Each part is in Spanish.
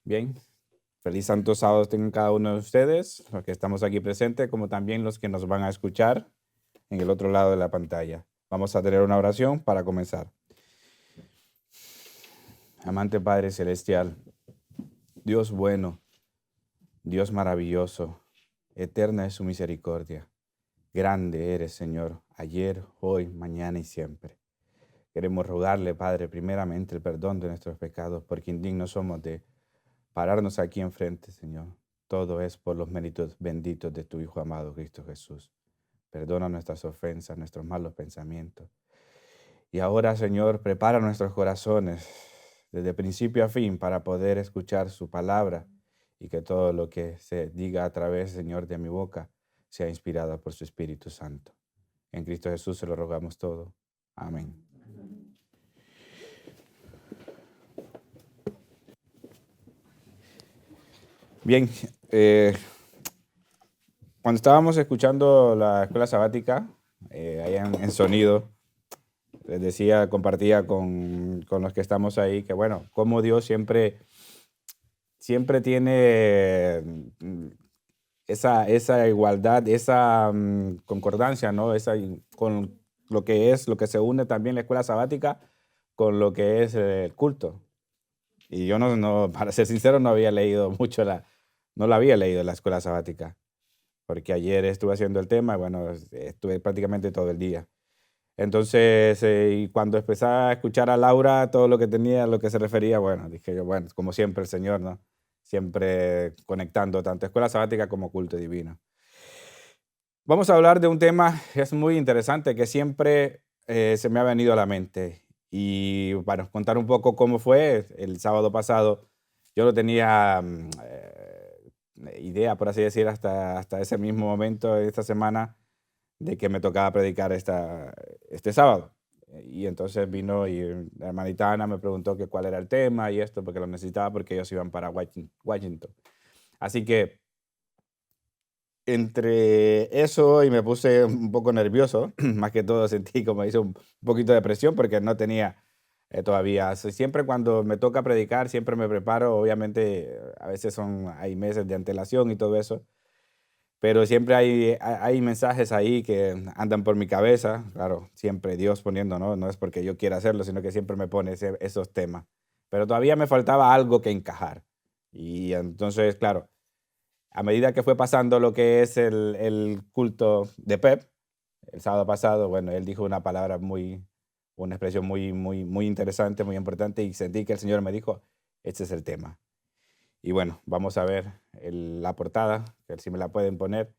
Bien, feliz Santo Sábado tengan cada uno de ustedes, los que estamos aquí presentes, como también los que nos van a escuchar en el otro lado de la pantalla. Vamos a tener una oración para comenzar. Amante Padre Celestial, Dios bueno, Dios maravilloso, eterna es su misericordia. Grande eres, Señor, ayer, hoy, mañana y siempre. Queremos rogarle, Padre, primeramente el perdón de nuestros pecados, porque indignos somos de pararnos aquí enfrente, Señor. Todo es por los méritos benditos de tu Hijo amado, Cristo Jesús. Perdona nuestras ofensas, nuestros malos pensamientos. Y ahora, Señor, prepara nuestros corazones desde principio a fin para poder escuchar su palabra y que todo lo que se diga a través, Señor, de mi boca sea inspirado por su Espíritu Santo. En Cristo Jesús se lo rogamos todo. Amén. Bien, cuando estábamos escuchando la escuela sabática, allá en Sonido, les decía, compartía con los que estamos ahí, que bueno, como Dios siempre tiene esa igualdad, esa concordancia, ¿no? Con lo que se une también la escuela sabática con lo que es el culto. Y yo para ser sincero, no había leído mucho no la había leído la escuela sabática, porque ayer estuve haciendo el tema y bueno, estuve prácticamente todo el día. Entonces, y cuando empecé a escuchar a Laura, todo lo que tenía, a lo que se refería, bueno, dije yo, bueno, como siempre el Señor, ¿no? Siempre conectando tanto escuela sabática como culto divino. Vamos a hablar de un tema que es muy interesante, que siempre se me ha venido a la mente. Y bueno, contar un poco cómo fue el sábado pasado. Yo no tenía idea, por así decir, hasta ese mismo momento, esta semana, de que me tocaba predicar este sábado. Y entonces vino y la hermanita Ana me preguntó que cuál era el tema y esto, porque lo necesitaba porque ellos iban para Washington. Así que entre eso y me puse un poco nervioso, más que todo sentí como hice un poquito de presión porque no tenía todavía, siempre cuando me toca predicar, siempre me preparo, obviamente a veces hay meses de antelación y todo eso, pero siempre hay mensajes ahí que andan por mi cabeza, claro, siempre Dios poniendo, ¿no? No es porque yo quiera hacerlo, sino que siempre me pone esos temas. Pero todavía me faltaba algo que encajar. Y entonces, claro, a medida que fue pasando lo que es el culto de Pep, el sábado pasado, bueno, él dijo una expresión muy interesante, muy importante, y sentí que el Señor me dijo, este es el tema. Y bueno, vamos a ver la portada, que si me la pueden poner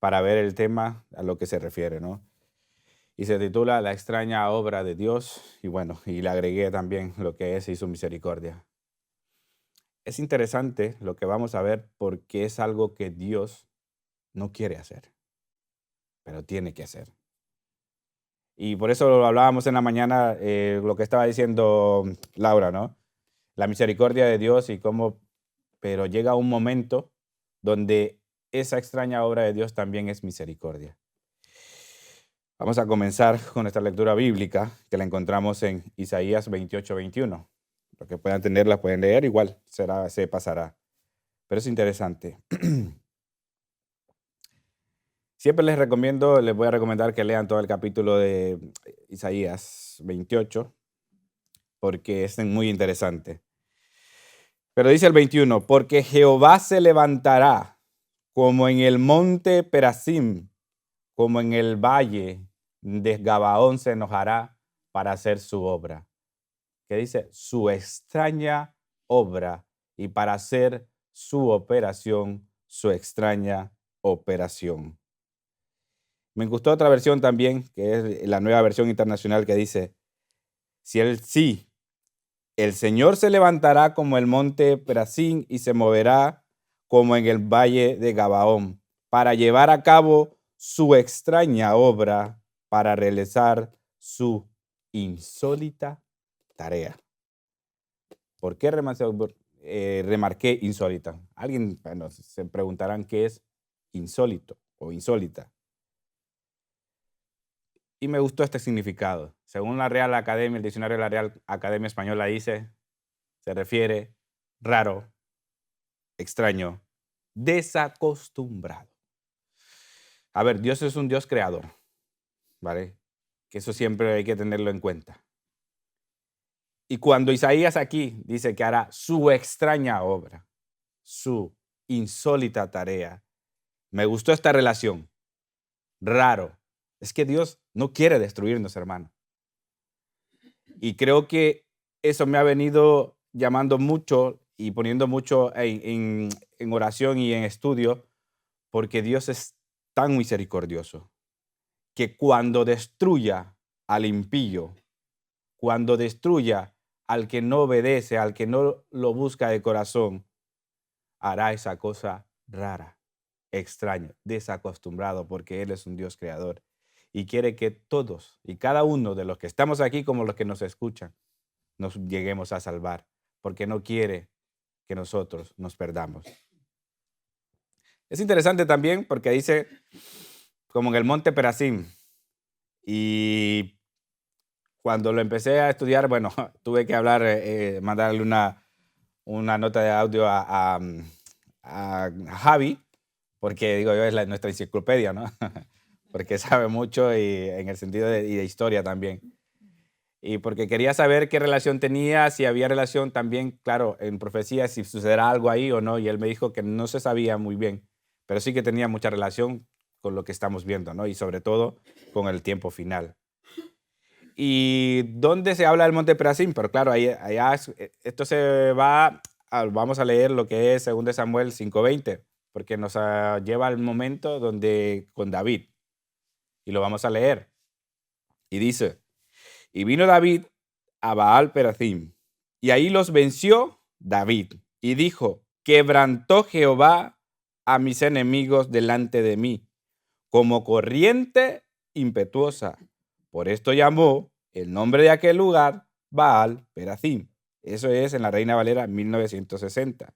para ver el tema a lo que se refiere, ¿no? Y se titula La extraña obra de Dios, y bueno, y le agregué también lo que es y su misericordia. Es interesante lo que vamos a ver porque es algo que Dios no quiere hacer, pero tiene que hacer. Y por eso lo hablábamos en la mañana, lo que estaba diciendo Laura, ¿no? La misericordia de Dios y cómo, pero llega un momento donde esa extraña obra de Dios también es misericordia. Vamos a comenzar con nuestra lectura bíblica, que la encontramos en Isaías 28-21. Los que puedan tenerla pueden leer, igual se pasará. Pero es interesante. Siempre les voy a recomendar que lean todo el capítulo de Isaías 28, porque es muy interesante. Pero dice el 21, porque Jehová se levantará como en el monte Perasim, como en el valle de Gabaón se enojará para hacer su obra. Que dice su extraña obra y para hacer su operación, su extraña operación. Me gustó otra versión también, que es la nueva versión internacional que dice, sí, el Señor se levantará como el monte Perasín y se moverá como en el valle de Gabaón para llevar a cabo su extraña obra, para realizar su insólita tarea. ¿Por qué remarqué insólita? Alguien, bueno, se preguntarán qué es insólito o insólita. Y me gustó este significado. Según la Real Academia, el diccionario de la Real Academia Española dice, se refiere raro, extraño, desacostumbrado. A ver, Dios es un Dios creador, ¿vale? Que eso siempre hay que tenerlo en cuenta. Y cuando Isaías aquí dice que hará su extraña obra, su insólita tarea, me gustó esta relación. Raro. Es que Dios no quiere destruirnos, hermano. Y creo que eso me ha venido llamando mucho y poniendo mucho en oración y en estudio, porque Dios es tan misericordioso que cuando destruya al impío, cuando destruya al que no obedece, al que no lo busca de corazón, hará esa cosa rara, extraña, desacostumbrado, porque Él es un Dios creador y quiere que todos y cada uno de los que estamos aquí como los que nos escuchan nos lleguemos a salvar, porque no quiere que nosotros nos perdamos. Es interesante también porque dice, como en el monte Perazim, y cuando lo empecé a estudiar, bueno, tuve que hablar, mandarle una nota de audio a Javi, porque digo yo, es nuestra enciclopedia, ¿no? Porque sabe mucho y en el sentido de historia también. Y porque quería saber qué relación tenía, si había relación también, claro, en profecía, si sucederá algo ahí o no. Y él me dijo que no se sabía muy bien, pero sí que tenía mucha relación con lo que estamos viendo, ¿no? Y sobre todo con el tiempo final. ¿Y dónde se habla del monte Perazim? Pero claro, allá esto se va, vamos a leer lo que es 2 Samuel 5:20, porque nos lleva al momento donde con David. Y lo vamos a leer. Y dice, y vino David a Baal Perazim, y ahí los venció David, y dijo, quebrantó Jehová a mis enemigos delante de mí, como corriente impetuosa. Por esto llamó el nombre de aquel lugar Baal Perazim. Eso es en la Reina Valera 1960.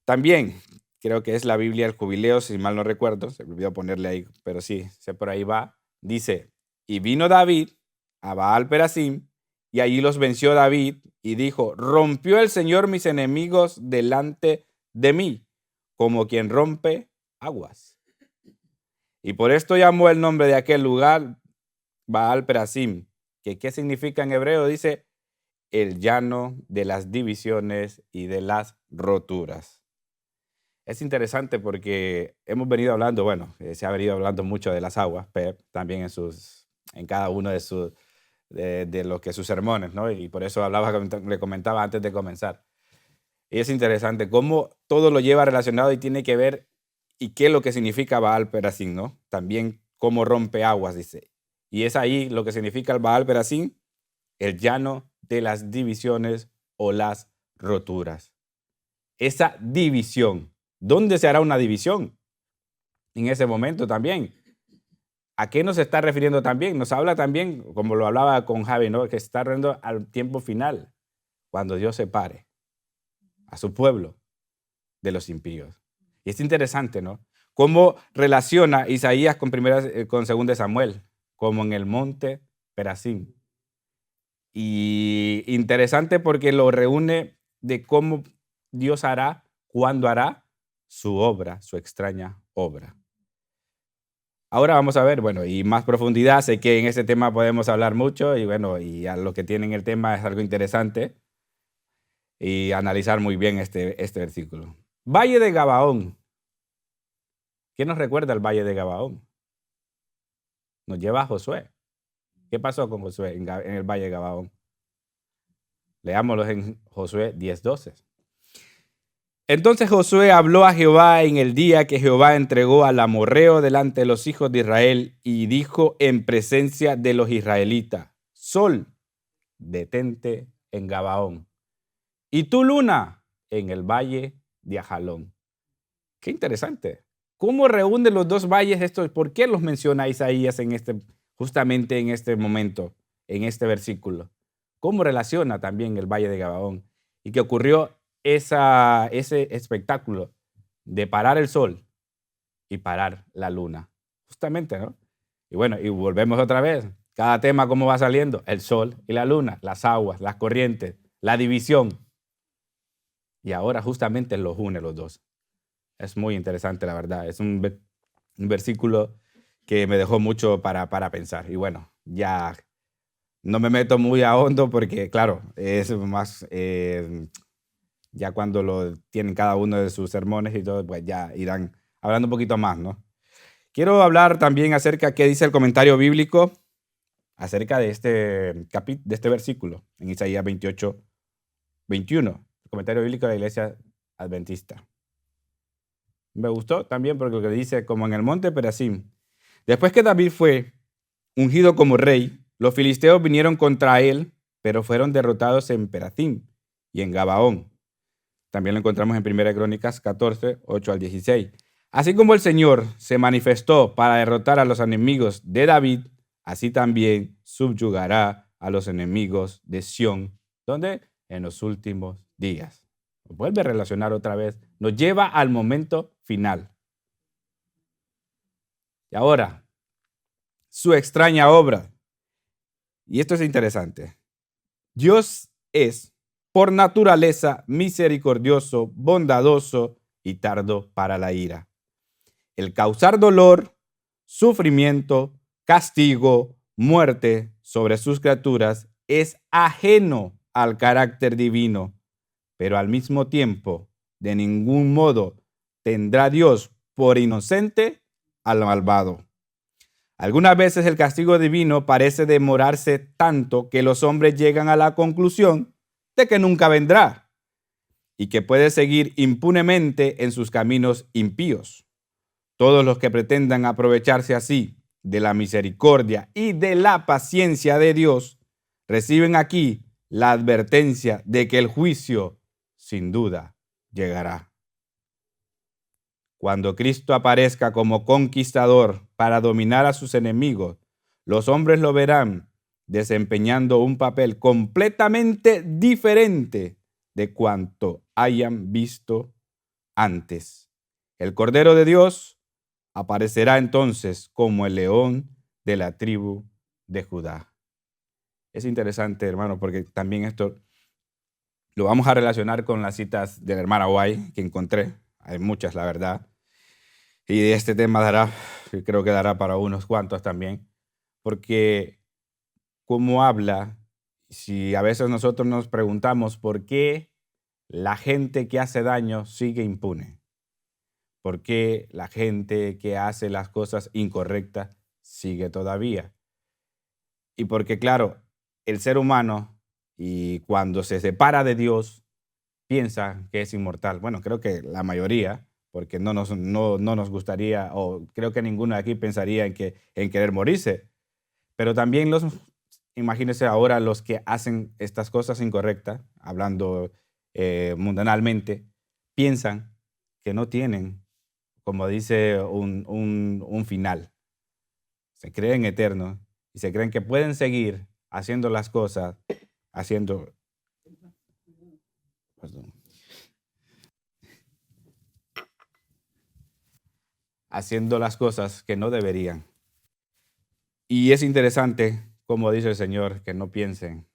También creo que es la Biblia del Jubileo, si mal no recuerdo, se me olvidó ponerle ahí, pero sí, sé por ahí va. Dice, y vino David a Baal Perazim, y allí los venció David, y dijo, rompió el Señor mis enemigos delante de mí, como quien rompe aguas. Y por esto llamó el nombre de aquel lugar Baal Perazim, que ¿qué significa en hebreo? Dice, el llano de las divisiones y de las roturas. Es interesante porque hemos venido hablando, bueno, se ha venido hablando mucho de las aguas, Pep, también en cada uno de lo que sus sermones, ¿no? Y por eso le comentaba antes de comenzar. Y es interesante cómo todo lo lleva relacionado y tiene que ver y qué es lo que significa Baal Perazim, ¿no? También cómo rompe aguas, dice. Y es ahí lo que significa el Baal Perazim, el llano de las divisiones o las roturas. Esa división. ¿Dónde se hará una división? En ese momento también. ¿A qué nos está refiriendo también? Nos habla también, como lo hablaba con Javi, ¿no? Que se está refiriendo al tiempo final, cuando Dios separe a su pueblo de los impíos. Y es interesante, ¿no? Cómo relaciona Isaías con 2 Samuel, como en el monte Perazim. Y interesante porque lo reúne de cómo Dios hará, cuándo hará su obra, su extraña obra. Ahora vamos a ver, bueno, y más profundidad, sé que en ese tema podemos hablar mucho y bueno, y a lo que tienen el tema es algo interesante y analizar muy bien este versículo. Valle de Gabaón. ¿Qué nos recuerda el Valle de Gabaón? Nos lleva a Josué. ¿Qué pasó con Josué en el Valle de Gabaón? Leámoslo en Josué 10:12. Entonces Josué habló a Jehová en el día que Jehová entregó al amorreo delante de los hijos de Israel y dijo en presencia de los israelitas, Sol, detente en Gabaón, y tu luna en el valle de Ajalón. Qué interesante. ¿Cómo reúne los dos valles estos? ¿Por qué los menciona Isaías justamente en este momento, en este versículo? ¿Cómo relaciona también el valle de Gabaón? Y que ocurrió ese espectáculo de parar el sol y parar la luna. Justamente, ¿no? Y bueno, y volvemos otra vez. Cada tema, ¿cómo va saliendo? El sol y la luna, las aguas, las corrientes, la división. y ahora justamente los une los dos. Es muy interesante, la verdad. Es un versículo que me dejó mucho para pensar. Y bueno, ya no me meto muy a hondo porque, claro, es más, ya cuando lo tienen cada uno de sus sermones y todo, pues ya irán hablando un poquito más, ¿no? Quiero hablar también acerca de qué dice el comentario bíblico acerca de de este versículo en Isaías 28, 21, el comentario bíblico de la iglesia adventista. Me gustó también porque lo que dice, como en el monte Perasim, después que David fue ungido como rey, los filisteos vinieron contra él, pero fueron derrotados en Perasim y en Gabaón. También lo encontramos en 1 Crónicas 14, 8 al 16. Así como el Señor se manifestó para derrotar a los enemigos de David, así también subyugará a los enemigos de Sión, donde en los últimos días. Vuelve a relacionar otra vez, nos lleva al momento final. Y ahora, su extraña obra. Y esto es interesante. Dios es, por naturaleza, misericordioso, bondadoso y tardo para la ira. El causar dolor, sufrimiento, castigo, muerte sobre sus criaturas es ajeno al carácter divino, pero al mismo tiempo, de ningún modo tendrá Dios por inocente al malvado. Algunas veces el castigo divino parece demorarse tanto que los hombres llegan a la conclusión de que nunca vendrá y que puede seguir impunemente en sus caminos impíos. Todos los que pretendan aprovecharse así de la misericordia y de la paciencia de Dios reciben aquí la advertencia de que el juicio sin duda llegará. Cuando Cristo aparezca como conquistador para dominar a sus enemigos, los hombres lo verán desempeñando un papel completamente diferente de cuanto hayan visto antes. El Cordero de Dios aparecerá entonces como el león de la tribu de Judá. Es interesante, hermano, porque también esto lo vamos a relacionar con las citas de la hermana White que encontré. Hay muchas, la verdad. Y este tema creo que dará para unos cuantos también, porque como habla, si a veces nosotros nos preguntamos por qué la gente que hace daño sigue impune, por qué la gente que hace las cosas incorrectas sigue todavía. Y porque, claro, el ser humano, y cuando se separa de Dios, piensa que es inmortal. Bueno, creo que la mayoría, porque no nos gustaría, o creo que ninguno de aquí pensaría en querer morirse. Pero también imagínense ahora los que hacen estas cosas incorrectas, hablando mundanalmente, piensan que no tienen, como dice, un final. Se creen eternos y se creen que pueden seguir haciendo las cosas, haciendo, perdón, haciendo las cosas que no deberían. Y es interesante, como dice el Señor, que no piensen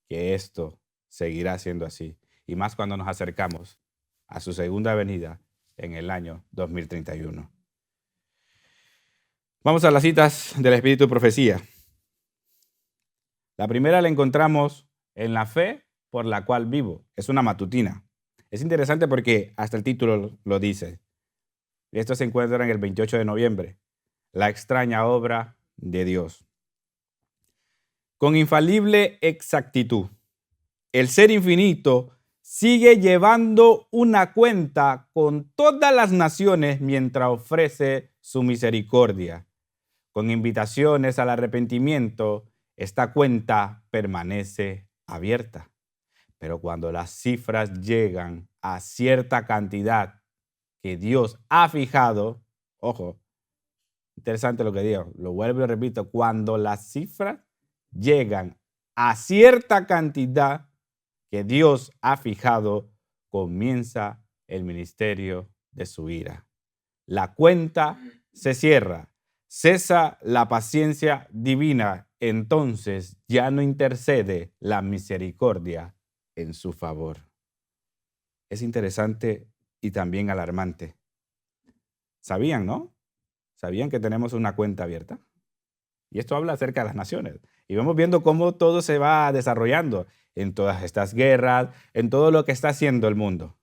que esto seguirá siendo así. Y más cuando nos acercamos a su segunda venida en el año 2031. Vamos a las citas del Espíritu y Profecía. La primera la encontramos en la fe por la cual vivo. Es una matutina. Es interesante porque hasta el título lo dice. Esto se encuentra en el 28 de noviembre. La extraña obra de Dios. Con infalible exactitud, el ser infinito sigue llevando una cuenta con todas las naciones mientras ofrece su misericordia. Con invitaciones al arrepentimiento, esta cuenta permanece abierta. Pero cuando las cifras llegan a cierta cantidad que Dios ha fijado, ojo, interesante lo que digo, lo vuelvo y repito, cuando las cifras llegan a cierta cantidad que Dios ha fijado, comienza el ministerio de su ira. La cuenta se cierra, cesa la paciencia divina, entonces ya no intercede la misericordia en su favor. Es interesante y también alarmante. ¿Sabían, no? ¿Sabían que tenemos una cuenta abierta? Y esto habla acerca de las naciones. Y vamos viendo cómo todo se va desarrollando en todas estas guerras, en todo lo que está haciendo el mundo.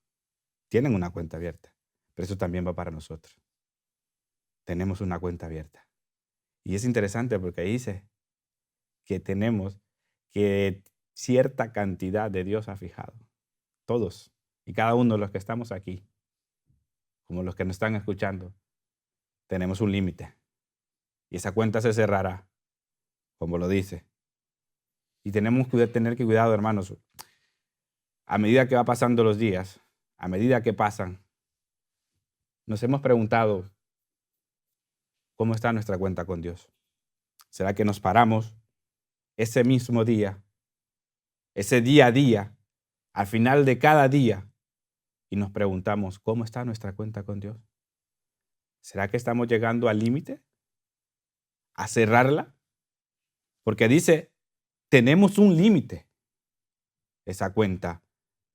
Tienen una cuenta abierta, pero eso también va para nosotros. Tenemos una cuenta abierta. Y es interesante porque ahí dice que tenemos que cierta cantidad de Dios ha fijado. Todos y cada uno de los que estamos aquí, como los que nos están escuchando, tenemos un límite. Y esa cuenta se cerrará, como lo dice. Y tenemos que tener que cuidado, hermanos. A medida que va pasando los días, a medida que pasan, nos hemos preguntado cómo está nuestra cuenta con Dios. ¿Será que nos paramos ese mismo día, ese día a día, al final de cada día, y nos preguntamos cómo está nuestra cuenta con Dios? ¿Será que estamos llegando al límite? ¿A cerrarla? Porque dice, tenemos un límite, esa cuenta.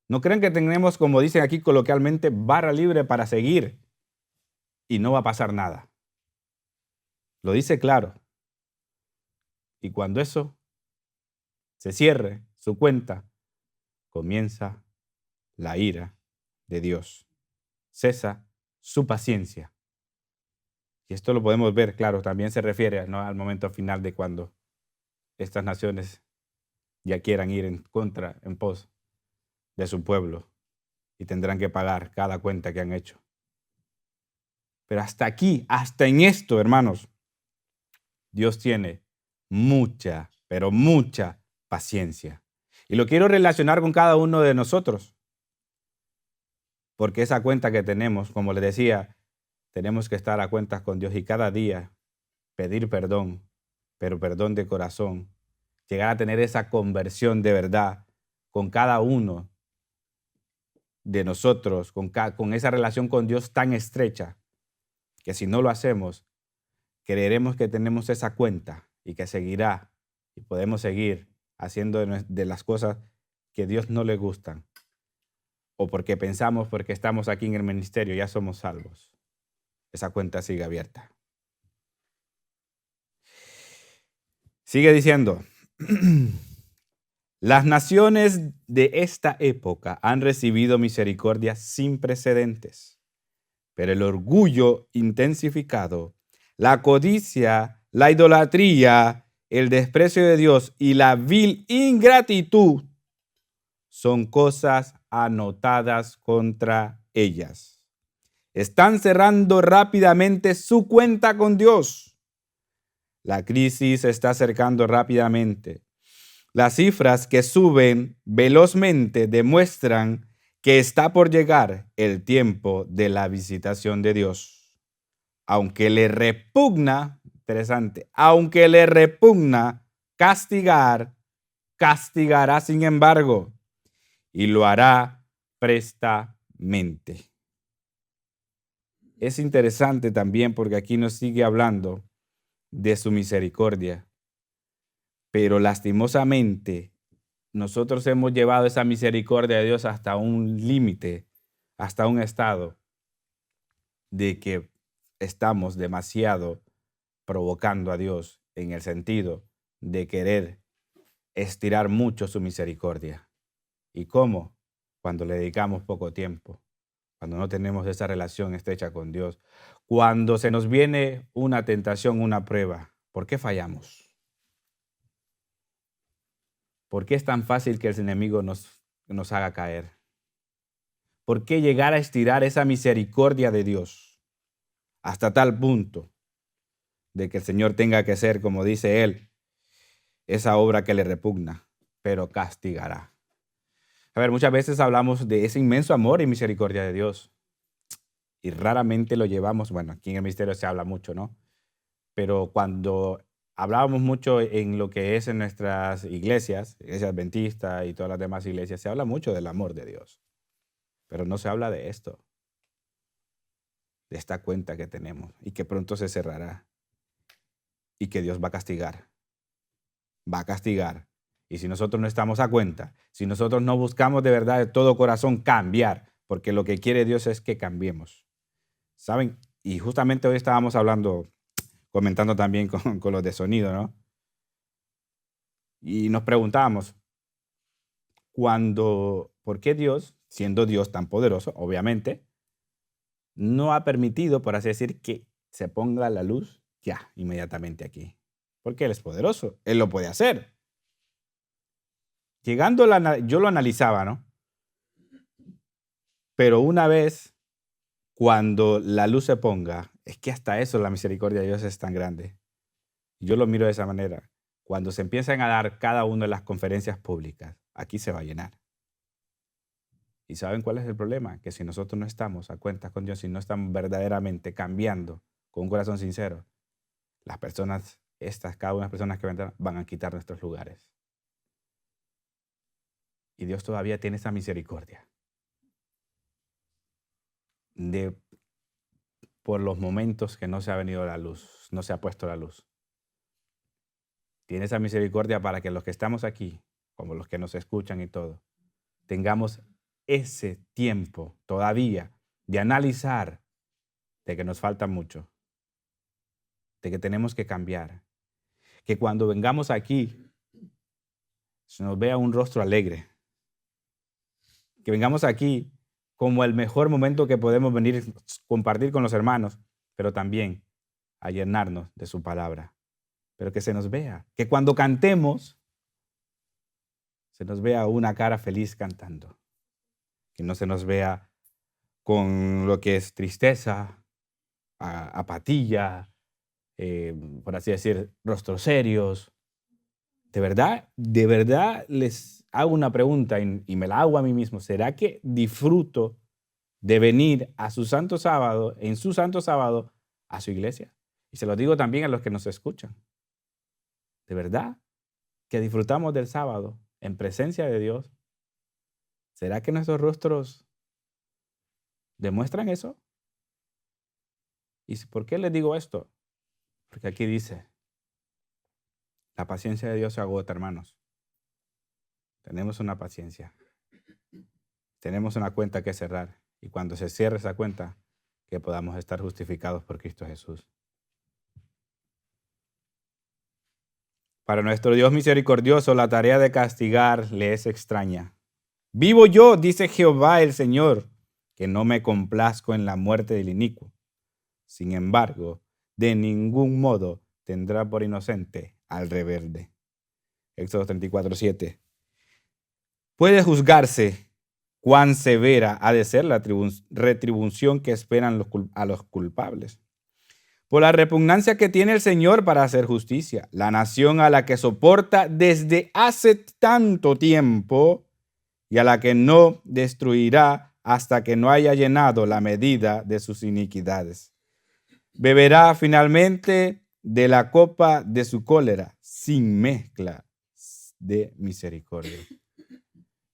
No crean que tenemos, como dicen aquí coloquialmente, barra libre para seguir y no va a pasar nada. Lo dice claro. Y cuando eso se cierre, su cuenta, comienza la ira de Dios. Cesa su paciencia. Y esto lo podemos ver, claro, también se refiere, ¿no?, al momento final de cuando estas naciones ya quieran ir en pos de su pueblo y tendrán que pagar cada cuenta que han hecho. Pero hasta aquí, hasta en esto, hermanos, Dios tiene mucha, pero mucha paciencia. Y lo quiero relacionar con cada uno de nosotros, porque esa cuenta que tenemos, como les decía, tenemos que estar a cuentas con Dios y cada día pedir perdón, pero perdón de corazón, llegar a tener esa conversión de verdad con cada uno de nosotros, con esa relación con Dios tan estrecha, que si no lo hacemos, creeremos que tenemos esa cuenta y que seguirá y podemos seguir haciendo de las cosas que a Dios no le gustan, o porque pensamos porque estamos aquí en el ministerio ya somos salvos. Esa cuenta sigue abierta. Sigue diciendo, las naciones de esta época han recibido misericordia sin precedentes, pero el orgullo intensificado, la codicia, la idolatría, el desprecio de Dios y la vil ingratitud son cosas anotadas contra ellas. Están cerrando rápidamente su cuenta con Dios. La crisis se está acercando rápidamente. Las cifras que suben velozmente demuestran que está por llegar el tiempo de la visitación de Dios. Aunque le repugna, interesante, aunque le repugna castigar, castigará sin embargo, y lo hará prestamente. Es interesante también porque aquí nos sigue hablando de su misericordia, pero lastimosamente nosotros hemos llevado esa misericordia de Dios hasta un límite, hasta un estado de que estamos demasiado provocando a Dios en el sentido de querer estirar mucho su misericordia. ¿Y cómo? Cuando le dedicamos poco tiempo, cuando no tenemos esa relación estrecha con Dios, cuando se nos viene una tentación, una prueba. ¿Por qué fallamos? ¿Por qué es tan fácil que el enemigo nos haga caer? ¿Por qué llegar a estirar esa misericordia de Dios hasta tal punto de que el Señor tenga que hacer, como dice Él, esa obra que le repugna, pero castigará? A ver, muchas veces hablamos de ese inmenso amor y misericordia de Dios y raramente lo llevamos, bueno, aquí en el ministerio se habla mucho, ¿no? Pero cuando hablábamos mucho en lo que es en nuestras iglesias, iglesia adventista y todas las demás iglesias, se habla mucho del amor de Dios, pero no se habla de esto, de esta cuenta que tenemos y que pronto se cerrará y que Dios va a castigar. Va a castigar. Y si nosotros no estamos a cuenta, si nosotros no buscamos de verdad de todo corazón cambiar, porque lo que quiere Dios es que cambiemos. ¿Saben? Y justamente hoy estábamos comentando también con los de sonido, ¿no? Y nos preguntábamos, ¿por qué Dios, siendo Dios tan poderoso, obviamente, no ha permitido, por así decir, que se ponga la luz ya, inmediatamente aquí? Porque Él es poderoso, Él lo puede hacer. Yo lo analizaba, ¿no? Pero una vez, cuando la luz se ponga, es que hasta eso la misericordia de Dios es tan grande. Yo lo miro de esa manera. Cuando se empiezan a dar cada una de las conferencias públicas, aquí se va a llenar. ¿Y saben cuál es el problema? Que si nosotros no estamos a cuentas con Dios, si no estamos verdaderamente cambiando con un corazón sincero, las personas, cada una de las personas que vendrán, van a quitar nuestros lugares. Y Dios todavía tiene esa misericordia por los momentos que no se ha venido la luz, no se ha puesto la luz. Tiene esa misericordia para que los que estamos aquí, como los que nos escuchan y todo, tengamos ese tiempo todavía de analizar de que nos falta mucho, de que tenemos que cambiar, que cuando vengamos aquí se nos vea un rostro alegre, que vengamos aquí como el mejor momento que podemos venir compartir con los hermanos, pero también a llenarnos de su palabra, pero que se nos vea, que cuando cantemos se nos vea una cara feliz cantando, que no se nos vea con lo que es tristeza, apatía, por así decir, rostros serios. De verdad les hago una pregunta y me la hago a mí mismo. ¿Será que disfruto de venir a su santo sábado, en su santo sábado, a su iglesia? Y se lo digo también a los que nos escuchan. ¿De verdad que disfrutamos del sábado en presencia de Dios? ¿Será que nuestros rostros demuestran eso? ¿Y por qué les digo esto? Porque aquí dice, la paciencia de Dios se agota, hermanos. Tenemos una paciencia. Tenemos una cuenta que cerrar. Y cuando se cierre esa cuenta, que podamos estar justificados por Cristo Jesús. Para nuestro Dios misericordioso, la tarea de castigar le es extraña. Vivo yo, dice Jehová el Señor, que no me complazco en la muerte del inicuo. Sin embargo, de ningún modo tendrá por inocente al rebelde. Éxodo 34:7. Puede juzgarse cuán severa ha de ser la retribución que esperan a los culpables. Por la repugnancia que tiene el Señor para hacer justicia, la nación a la que soporta desde hace tanto tiempo y a la que no destruirá hasta que no haya llenado la medida de sus iniquidades. Beberá finalmente de la copa de su cólera sin mezcla de misericordia.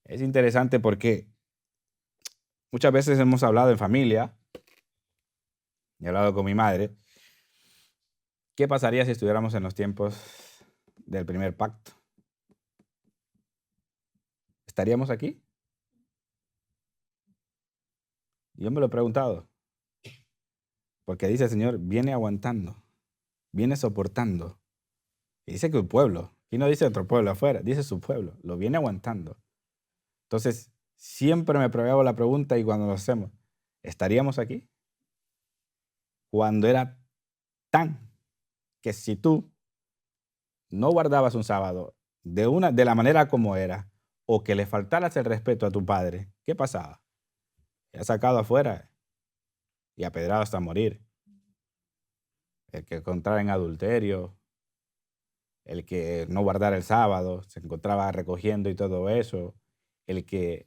Es interesante porque muchas veces hemos hablado en familia, he hablado con mi madre, ¿qué pasaría si estuviéramos en los tiempos del primer pacto? ¿Estaríamos aquí? Yo me lo he preguntado, porque dice el Señor, viene aguantando, viene soportando. Y dice que el pueblo, aquí no dice otro pueblo afuera, dice su pueblo, lo viene aguantando. Entonces, siempre me hago la pregunta y cuando lo hacemos, ¿estaríamos aquí? Cuando era tan que si tú no guardabas un sábado de la manera como era, o que le faltaras el respeto a tu padre, ¿qué pasaba? Te has sacado afuera y apedrado hasta morir. El que encontrara en adulterio, el que no guardara el sábado, se encontraba recogiendo y todo eso, el que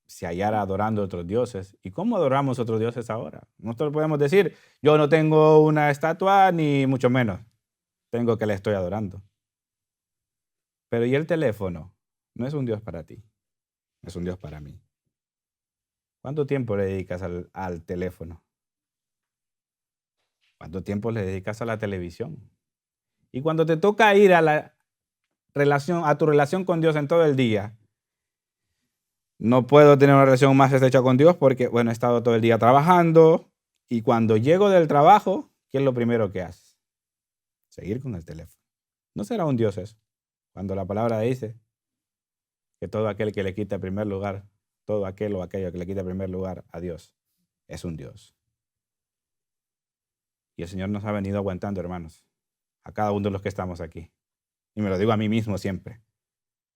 se hallara adorando a otros dioses. ¿Y cómo adoramos a otros dioses ahora? Nosotros podemos decir, yo no tengo una estatua ni mucho menos, tengo que le estoy adorando. Pero ¿y el teléfono? No es un Dios para ti, es un Dios para mí. ¿Cuánto tiempo le dedicas al teléfono? ¿Cuánto tiempo le dedicas a la televisión? Y cuando te toca ir a tu relación con Dios en todo el día, No puedo tener una relación más estrecha con Dios porque, bueno, he estado todo el día trabajando y cuando llego del trabajo, ¿qué es lo primero que haces? Seguir con el teléfono. ¿No será un Dios eso? Cuando la palabra dice que todo aquel que le quita primer lugar, todo aquel o aquello que le quita primer lugar a Dios, es un Dios. Y el Señor nos ha venido aguantando, hermanos, a cada uno de los que estamos aquí. Y me lo digo a mí mismo siempre.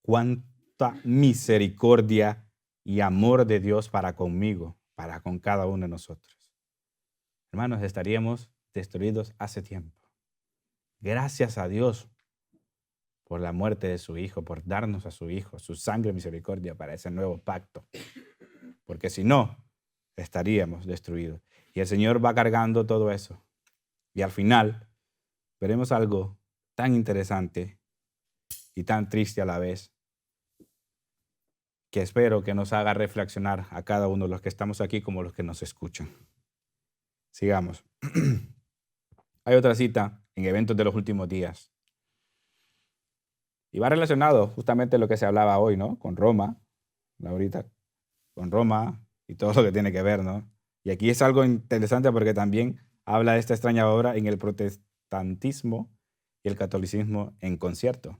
Cuánta misericordia y amor de Dios para conmigo, para con cada uno de nosotros. Hermanos, estaríamos destruidos hace tiempo. Gracias a Dios por la muerte de su Hijo, por darnos a su Hijo, su sangre y misericordia para ese nuevo pacto. Porque si no, estaríamos destruidos. Y el Señor va cargando todo eso. Y al final veremos algo tan interesante y tan triste a la vez, que espero que nos haga reflexionar a cada uno de los que estamos aquí como los que nos escuchan. Sigamos. Hay otra cita en eventos de los últimos días. Y va relacionado justamente a lo que se hablaba hoy, ¿no? Con Roma, ahorita, con Roma y todo lo que tiene que ver, ¿no? Y aquí es algo interesante porque también habla de esta extraña obra en el protestantismo y el catolicismo en concierto.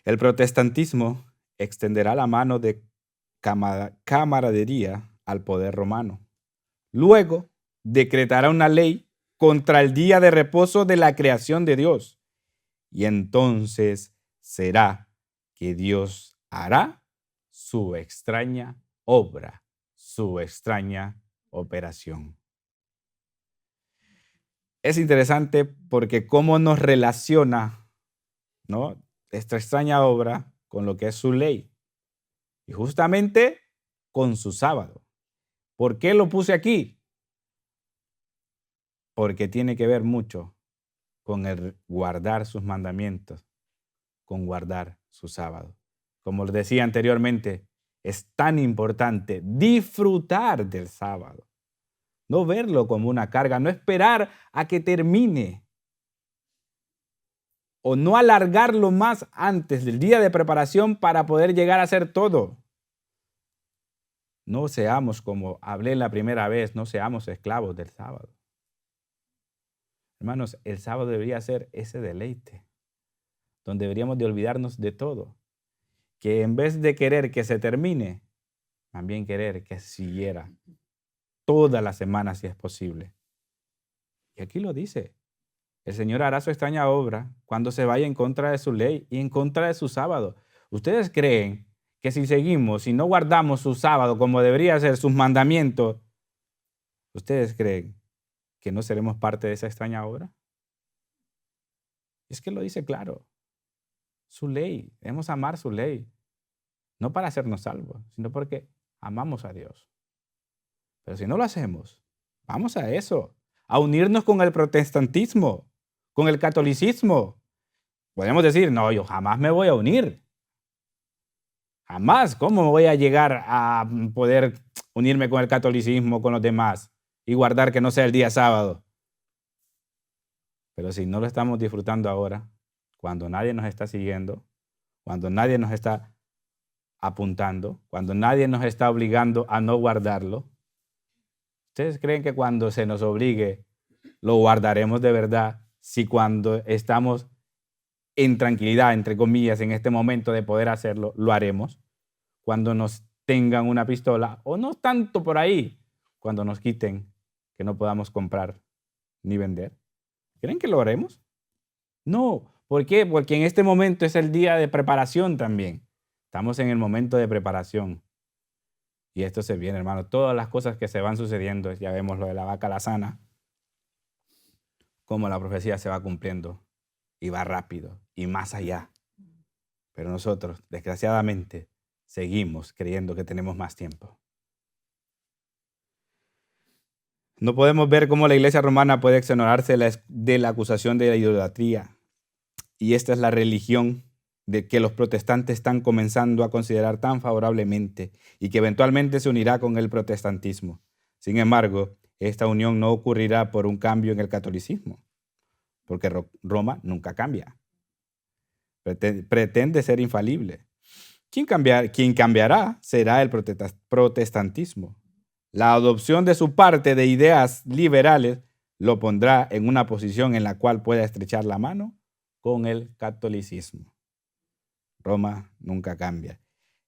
El protestantismo extenderá la mano de camaradería al poder romano. Luego, decretará una ley contra el día de reposo de la creación de Dios. Y entonces será que Dios hará su extraña obra, su extraña operación. Es interesante porque cómo nos relaciona, ¿no?, esta extraña obra con lo que es su ley. Y justamente con su sábado. ¿Por qué lo puse aquí? Porque tiene que ver mucho con el guardar sus mandamientos, con guardar su sábado. Como les decía anteriormente, es tan importante disfrutar del sábado, no verlo como una carga, no esperar a que termine o no alargarlo más antes del día de preparación para poder llegar a hacer todo. No seamos, como hablé la primera vez, no seamos esclavos del sábado. Hermanos, el sábado debería ser ese deleite, donde deberíamos de olvidarnos de todo. Que en vez de querer que se termine, también querer que siguiera toda la semana si es posible. Y aquí lo dice, el Señor hará su extraña obra cuando se vaya en contra de su ley y en contra de su sábado. ¿Ustedes creen que si seguimos, si no guardamos su sábado como debería ser, sus mandamientos, ustedes creen que no seremos parte de esa extraña obra? Es que lo dice claro. Su ley, debemos amar su ley. No para hacernos salvos, sino porque amamos a Dios. Pero si no lo hacemos, vamos a eso, a unirnos con el protestantismo, con el catolicismo. Podemos decir, no, yo jamás me voy a unir. Jamás. ¿Cómo voy a llegar a poder unirme con el catolicismo, con los demás y guardar que no sea el día sábado? Pero si no lo estamos disfrutando ahora, cuando nadie nos está siguiendo, cuando nadie nos está apuntando, cuando nadie nos está obligando a no guardarlo, ¿ustedes creen que cuando se nos obligue lo guardaremos de verdad? Si cuando estamos en tranquilidad, entre comillas, en este momento de poder hacerlo, lo haremos. Cuando nos tengan una pistola, o no tanto por ahí, cuando nos quiten, que no podamos comprar ni vender. ¿Creen que lo haremos? No. ¿Por qué? Porque en este momento es el día de preparación también. Estamos en el momento de preparación. Y esto se viene, hermano. Todas las cosas que se van sucediendo, ya vemos lo de la vaca alazana, cómo la profecía se va cumpliendo y va rápido y más allá. Pero nosotros, desgraciadamente, seguimos creyendo que tenemos más tiempo. No podemos ver cómo la iglesia romana puede exonerarse de la acusación de la idolatría. Y esta es la religión de que los protestantes están comenzando a considerar tan favorablemente y que eventualmente se unirá con el protestantismo. Sin embargo, esta unión no ocurrirá por un cambio en el catolicismo, porque Roma nunca cambia. Pretende ser infalible. Quien cambiará será el protestantismo. La adopción de su parte de ideas liberales lo pondrá en una posición en la cual pueda estrechar la mano con el catolicismo. Roma nunca cambia.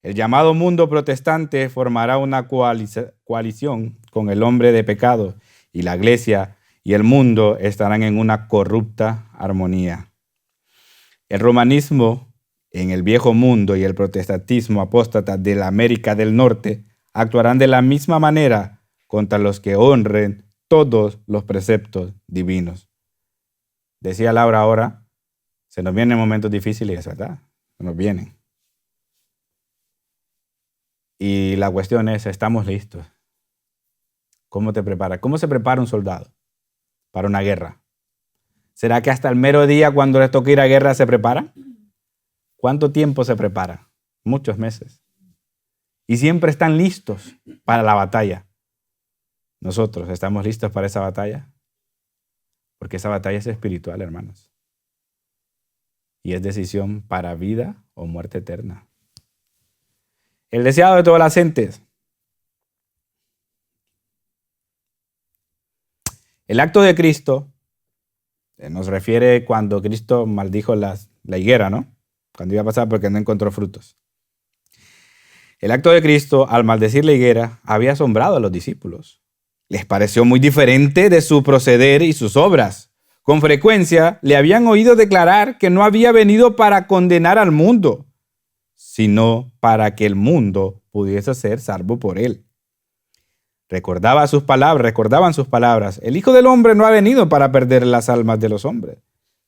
El llamado mundo protestante formará una coalición con el hombre de pecado, y la iglesia y el mundo estarán en una corrupta armonía. El romanismo en el viejo mundo y el protestantismo apóstata de la América del Norte actuarán de la misma manera contra los que honren todos los preceptos divinos. Decía Laura ahora, se nos vienen momentos difíciles, ¿verdad? Se nos vienen. Y la cuestión es, ¿estamos listos? ¿Cómo te preparas? ¿Cómo se prepara un soldado para una guerra? ¿Será que hasta el mero día cuando les toca ir a guerra se prepara? ¿Cuánto tiempo se prepara? Muchos meses. Y siempre están listos para la batalla. ¿Nosotros estamos listos para esa batalla? Porque esa batalla es espiritual, hermanos. Y es decisión para vida o muerte eterna. El deseado de todas las gentes. El acto de Cristo nos refiere cuando Cristo maldijo la higuera, ¿no? Cuando iba a pasar porque no encontró frutos. El acto de Cristo, al maldecir la higuera, había asombrado a los discípulos. Les pareció muy diferente de su proceder y sus obras. Con frecuencia le habían oído declarar que no había venido para condenar al mundo, sino para que el mundo pudiese ser salvo por él. Recordaban sus palabras. El Hijo del Hombre no ha venido para perder las almas de los hombres,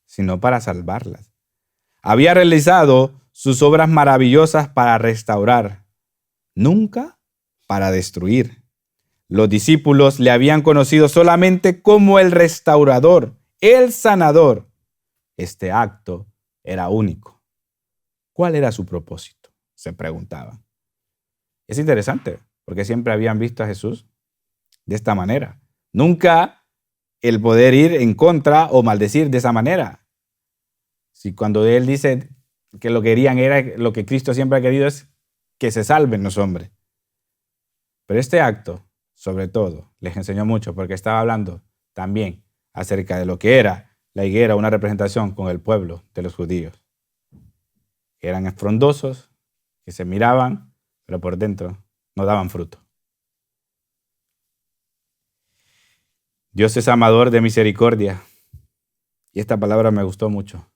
sino para salvarlas. Había realizado sus obras maravillosas para restaurar, nunca para destruir. Los discípulos le habían conocido solamente como el restaurador, el sanador. Este acto era único. ¿Cuál era su propósito?, se preguntaban. Es interesante, porque siempre habían visto a Jesús de esta manera. Nunca el poder ir en contra o maldecir de esa manera. Si cuando él dice que lo querían era lo que Cristo siempre ha querido, es que se salven los hombres. Pero este acto, sobre todo, les enseñó mucho porque estaba hablando también acerca de lo que era la higuera, una representación con el pueblo de los judíos. Eran frondosos, que se miraban, pero por dentro no daban fruto. Dios es amador de misericordia. Y esta palabra me gustó mucho.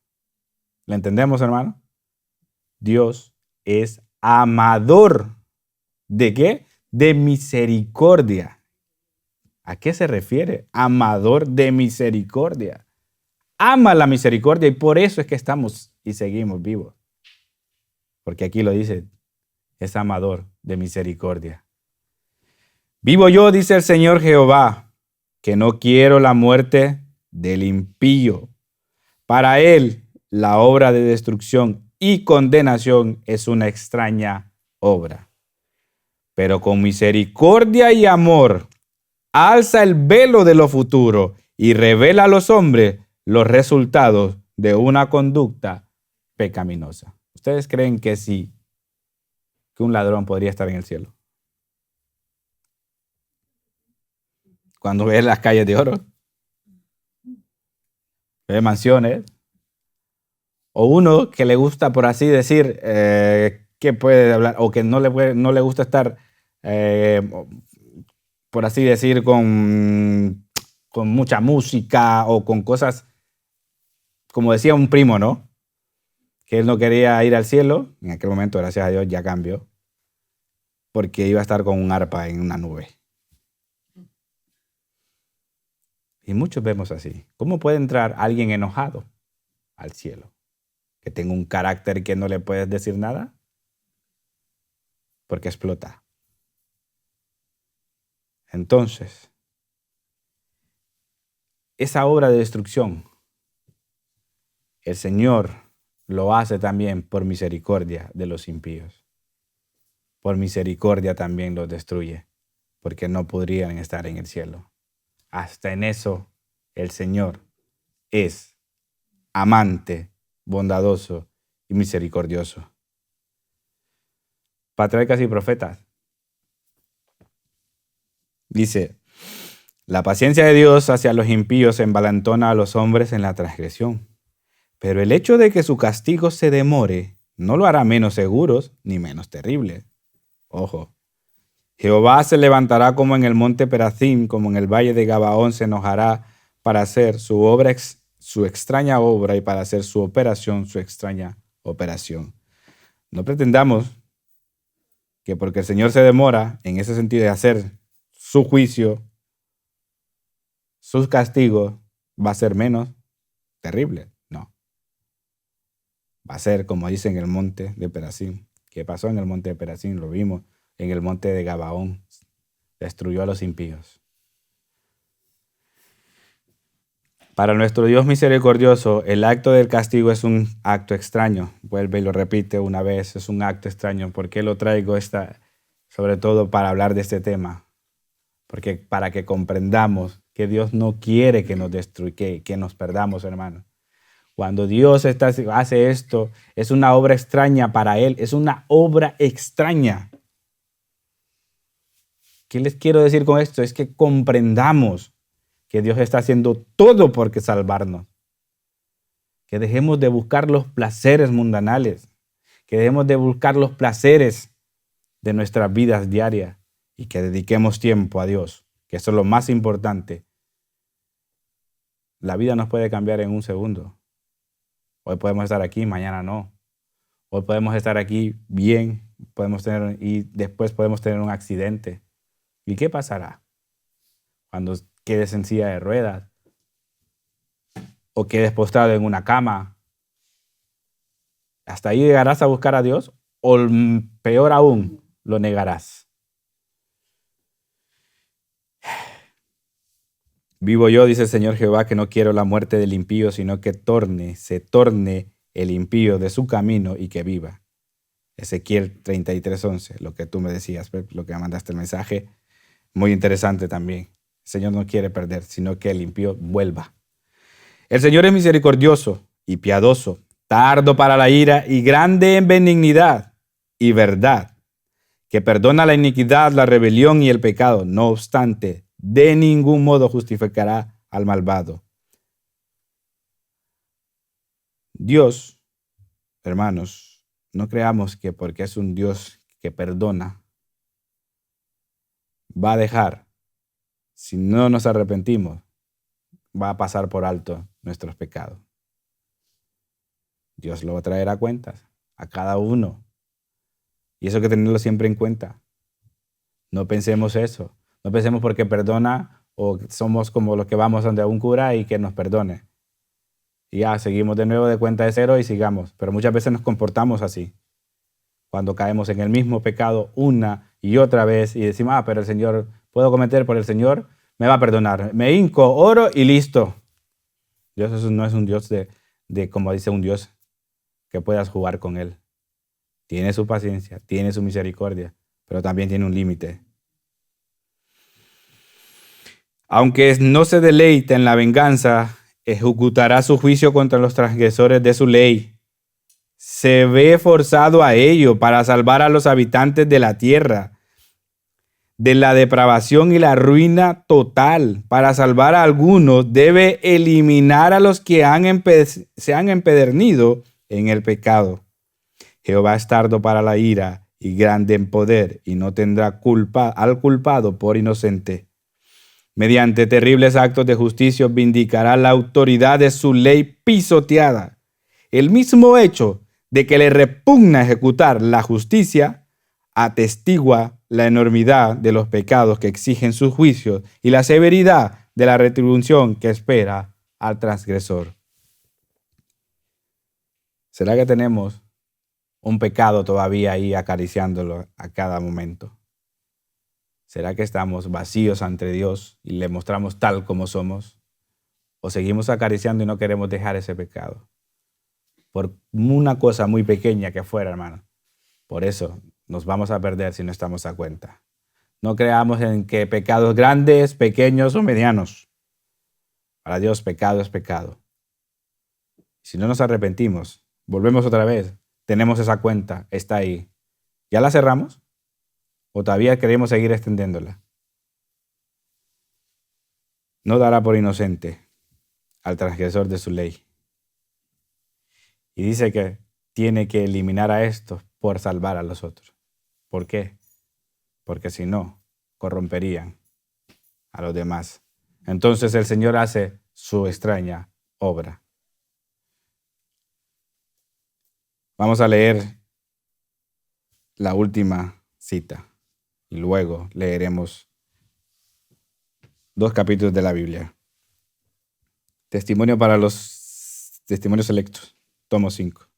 ¿La entendemos, hermano? Dios es amador. ¿De qué? De misericordia. ¿A qué se refiere? Amador de misericordia. Ama la misericordia y por eso es que estamos y seguimos vivos. Porque aquí lo dice, es amador de misericordia. Vivo yo, dice el Señor Jehová, que no quiero la muerte del impío. Para él, la obra de destrucción y condenación es una extraña obra. Pero con misericordia y amor, alza el velo de lo futuro y revela a los hombres los resultados de una conducta pecaminosa. ¿Ustedes creen que sí, que un ladrón podría estar en el cielo? Cuando ve las calles de oro, ve mansiones, o uno que le gusta, por así decir, que puede hablar, o que no le gusta estar, por así decir, con mucha música o con cosas, como decía un primo, ¿no? Que él no quería ir al cielo. En aquel momento, gracias a Dios, ya cambió, porque iba a estar con un arpa en una nube. Y muchos vemos así. ¿Cómo puede entrar alguien enojado al cielo? Que tenga un carácter que no le puedes decir nada, porque explota. Entonces, esa obra de destrucción, el Señor lo hace también por misericordia de los impíos. Por misericordia también los destruye, porque no podrían estar en el cielo. Hasta en eso el Señor es amante, bondadoso y misericordioso. patriarcas y profetas. Dice, la paciencia de Dios hacia los impíos envalentona a los hombres en la transgresión, pero el hecho de que su castigo se demore no lo hará menos seguros ni menos terribles. Ojo, Jehová se levantará como en el monte Perazim, como en el valle de Gabaón se enojará para hacer su obra, su extraña obra, y para hacer su operación, su extraña operación. No pretendamos que porque el Señor se demora en ese sentido de hacer su juicio, sus castigos, va a ser menos terrible. No. Va a ser como dice en el monte de Perazim. ¿Qué pasó en el monte de Perazim? Lo vimos en el monte de Gabaón. Destruyó a los impíos. Para nuestro Dios misericordioso, el acto del castigo es un acto extraño. Vuelve y lo repite una vez, es un acto extraño. ¿Por qué lo traigo sobre todo para hablar de este tema? Porque para que comprendamos que Dios no quiere que nos destruya, que nos perdamos, hermanos. Cuando Dios hace esto, es una obra extraña para Él, es una obra extraña. ¿Qué les quiero decir con esto? Es que comprendamos que Dios está haciendo todo por salvarnos. Que dejemos de buscar los placeres mundanales, que dejemos de buscar los placeres de nuestras vidas diarias y que dediquemos tiempo a Dios, que eso es lo más importante. La vida nos puede cambiar en un segundo. Hoy podemos estar aquí, mañana no. Hoy podemos estar aquí bien, y después podemos tener un accidente. ¿Y qué pasará cuando quedes en silla de ruedas o quedes postrado en una cama? ¿Hasta ahí llegarás a buscar a Dios o peor aún, lo negarás? Vivo yo, dice el Señor Jehová, que no quiero la muerte del impío, sino que se torne el impío de su camino y que viva. Ezequiel 33:11, lo que tú me decías, lo que me mandaste el mensaje, muy interesante también. El Señor no quiere perder, sino que el impío vuelva. El Señor es misericordioso y piadoso, tardo para la ira y grande en benignidad y verdad, que perdona la iniquidad, la rebelión y el pecado. No obstante, de ningún modo justificará al malvado. Dios, hermanos, no creamos que porque es un Dios que perdona, va a dejar, si no nos arrepentimos, va a pasar por alto nuestros pecados. Dios lo va a traer a cuentas a cada uno. Y eso hay que tenerlo siempre en cuenta. No pensemos eso. No pensemos porque perdona o somos como los que vamos donde un cura y que nos perdone. Y ya, seguimos de nuevo de cuenta de cero y sigamos. Pero muchas veces nos comportamos así. Cuando caemos en el mismo pecado una y otra vez y decimos, pero el Señor, puedo cometer por el Señor, me va a perdonar. Me hinco, oro y listo. Dios no es un Dios de como dice un Dios, que puedas jugar con Él. Tiene su paciencia, tiene su misericordia, pero también tiene un límite. Aunque no se deleite en la venganza, ejecutará su juicio contra los transgresores de su ley. Se ve forzado a ello para salvar a los habitantes de la tierra de la depravación y la ruina total. Para salvar a algunos, debe eliminar a los que se han empedernido en el pecado. Jehová es tardo para la ira y grande en poder, y no tendrá culpa al culpado por inocente. Mediante terribles actos de justicia vindicará la autoridad de su ley pisoteada. El mismo hecho de que le repugna ejecutar la justicia atestigua la enormidad de los pecados que exigen sus juicios y la severidad de la retribución que espera al transgresor. ¿Será que tenemos un pecado todavía ahí acariciándolo a cada momento? ¿Será que estamos vacíos ante Dios y le mostramos tal como somos? ¿O seguimos acariciando y no queremos dejar ese pecado? Por una cosa muy pequeña que fuera, hermano. Por eso nos vamos a perder si no estamos a cuenta. No creamos en que pecados grandes, pequeños o medianos. Para Dios, pecado es pecado. Si no nos arrepentimos, volvemos otra vez. Tenemos esa cuenta, está ahí. ¿Ya la cerramos? ¿O todavía queremos seguir extendiéndola? No dará por inocente al transgresor de su ley. Y dice que tiene que eliminar a estos por salvar a los otros. ¿Por qué? Porque si no, corromperían a los demás. Entonces el Señor hace su extraña obra. Vamos a leer la última cita y luego leeremos 2 capítulos de la Biblia. Testimonio para los testimonios selectos, tomo 5.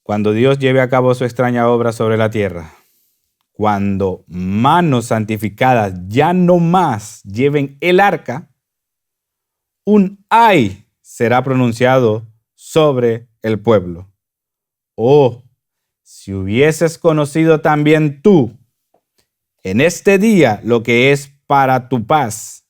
Cuando Dios lleve a cabo su extraña obra sobre la tierra, cuando manos santificadas ya no más lleven el arca, un ay será pronunciado sobre el pueblo. Oh, si hubieses conocido también tú en este día lo que es para tu paz.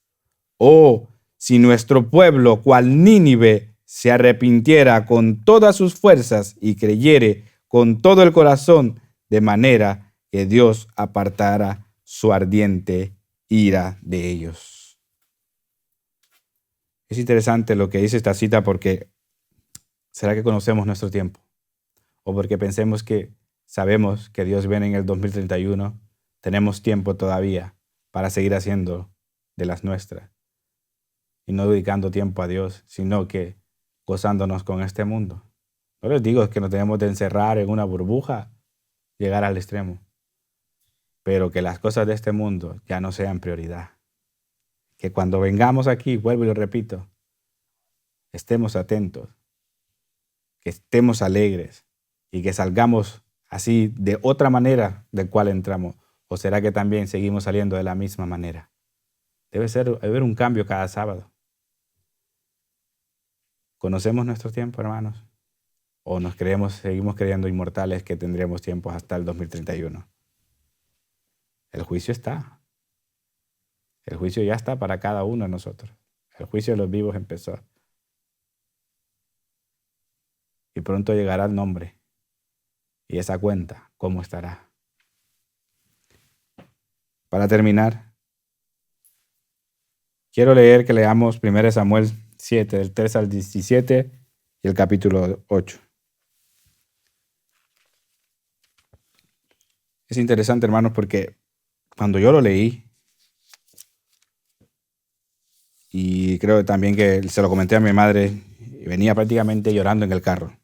Oh, si nuestro pueblo, cual Nínive, se arrepintiera con todas sus fuerzas y creyere con todo el corazón, de manera que Dios apartara su ardiente ira de ellos. Es interesante lo que dice esta cita porque ¿será que conocemos nuestro tiempo? O porque pensemos que sabemos que Dios viene en el 2031, tenemos tiempo todavía para seguir haciendo de las nuestras y no dedicando tiempo a Dios, sino que gozándonos con este mundo. No les digo que nos tenemos de encerrar en una burbuja, llegar al extremo, pero que las cosas de este mundo ya no sean prioridad. Que cuando vengamos aquí, vuelvo y lo repito, estemos atentos, que estemos alegres y que salgamos así de otra manera del cual entramos. ¿O será que también seguimos saliendo de la misma manera? Debe haber un cambio cada sábado. ¿Conocemos nuestro tiempo, hermanos? ¿O seguimos creyendo inmortales que tendremos tiempo hasta el 2031? El juicio está. El juicio ya está para cada uno de nosotros. El juicio de los vivos empezó. Y pronto llegará el nombre. Y esa cuenta, ¿cómo estará? Para terminar, quiero leer que leamos 1 Samuel 7, del 3 al 17 y el capítulo 8. Es interesante, hermanos, porque cuando yo lo leí, y creo también que se lo comenté a mi madre, y venía prácticamente llorando en el carro.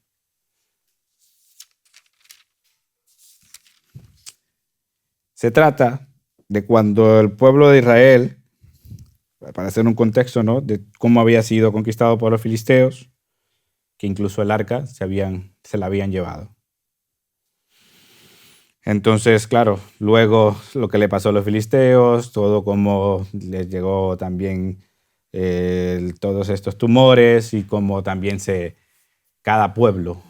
Se trata de cuando el pueblo de Israel, para hacer un contexto, ¿no?, de cómo había sido conquistado por los filisteos, que incluso el arca se la habían llevado. Entonces, claro, luego lo que le pasó a los filisteos, todo como les llegó también todos estos tumores y como también cada pueblo,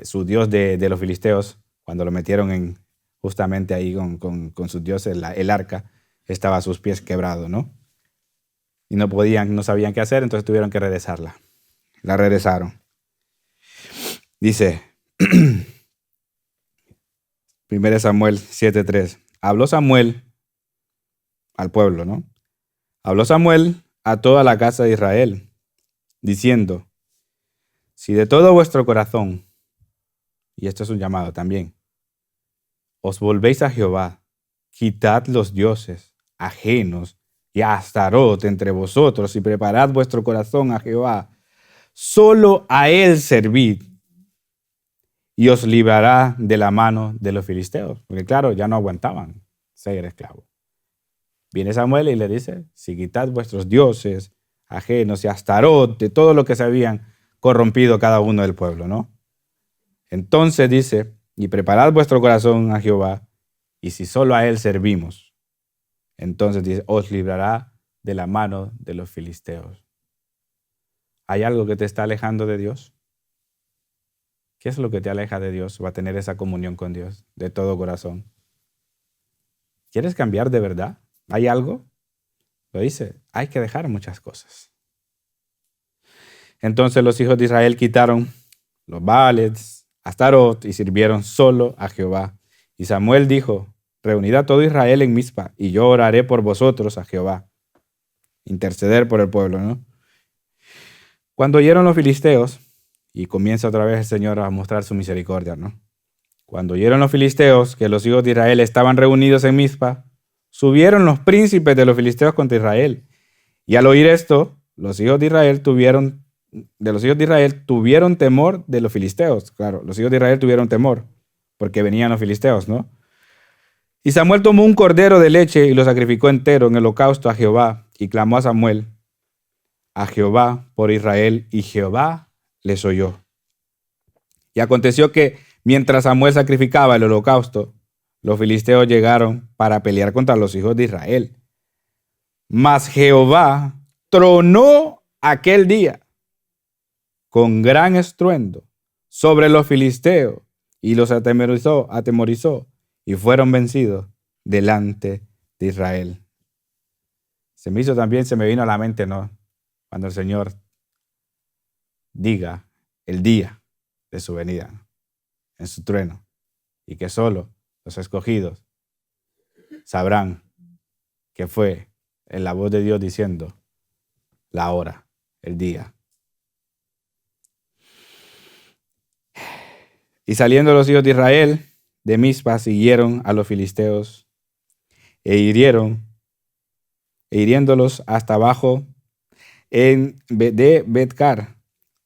su dios de los filisteos, cuando lo metieron justamente ahí con sus dioses, el arca, estaba a sus pies quebrado, ¿no? Y no sabían qué hacer, entonces tuvieron que regresarla. La regresaron. Dice 1 Samuel 7:3. Habló Samuel al pueblo, ¿no? Habló Samuel a toda la casa de Israel, diciendo, si de todo vuestro corazón, y esto es un llamado también, os volvéis a Jehová, quitad los dioses ajenos y a Astarot entre vosotros y preparad vuestro corazón a Jehová, solo a él servid y os librará de la mano de los filisteos. Porque claro, ya no aguantaban ser esclavos. Viene Samuel y le dice, si quitad vuestros dioses ajenos y Astarot, de todo lo que se habían corrompido cada uno del pueblo, ¿no? Entonces dice, y preparad vuestro corazón a Jehová, y si solo a él servimos, entonces dice, os librará de la mano de los filisteos. ¿Hay algo que te está alejando de Dios? ¿Qué es lo que te aleja de Dios? Va a tener esa comunión con Dios de todo corazón. ¿Quieres cambiar de verdad? ¿Hay algo? Lo dice, hay que dejar muchas cosas. Entonces los hijos de Israel quitaron los Baales, Astarot y sirvieron solo a Jehová. Y Samuel dijo: reunid a todo Israel en Mizpa, y yo oraré por vosotros a Jehová. Interceder por el pueblo, ¿no? Cuando oyeron los filisteos, y comienza otra vez el Señor a mostrar su misericordia, ¿no? Cuando oyeron los filisteos que los hijos de Israel estaban reunidos en Mizpa, subieron los príncipes de los filisteos contra Israel. Y al oír esto, los hijos de Israel tuvieron temor de los filisteos. Claro, los hijos de Israel tuvieron temor porque venían los filisteos, ¿no? Y Samuel tomó un cordero de leche y lo sacrificó entero en el holocausto a Jehová, y clamó a Samuel, a Jehová por Israel, y Jehová les oyó. Y aconteció que mientras Samuel sacrificaba el holocausto, los filisteos llegaron para pelear contra los hijos de Israel. Mas Jehová tronó aquel día con gran estruendo sobre los filisteos y los atemorizó y fueron vencidos delante de Israel. Se me vino a la mente, ¿no? Cuando el Señor diga el día de su venida, ¿no? En su trueno, y que solo los escogidos sabrán que fue en la voz de Dios diciendo la hora, el día. Y saliendo los hijos de Israel de Mizpa, siguieron a los filisteos e hiriéndolos hasta abajo de Betcar.